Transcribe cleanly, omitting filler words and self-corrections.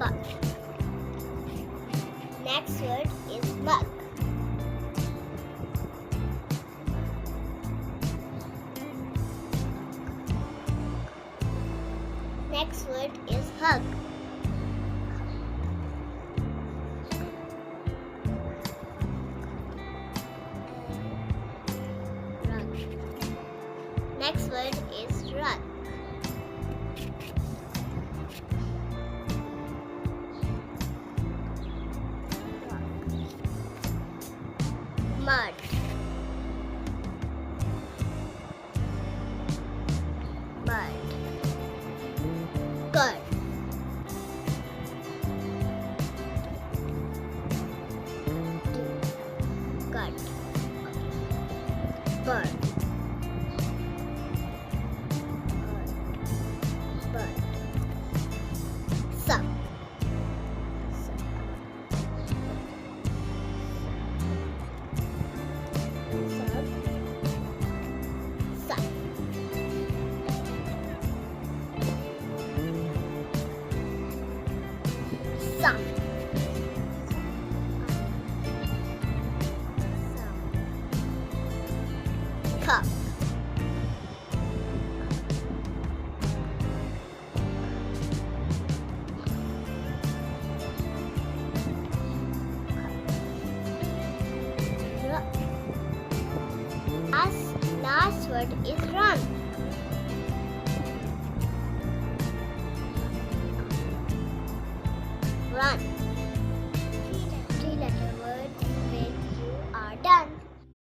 Buck. Next word is mug. Next word is hug. Rug. Next word is rug. Mud. Mud. Good. Good. Bird. Bird. Suck. Suck. Suck. Cup. Last word is run. Run.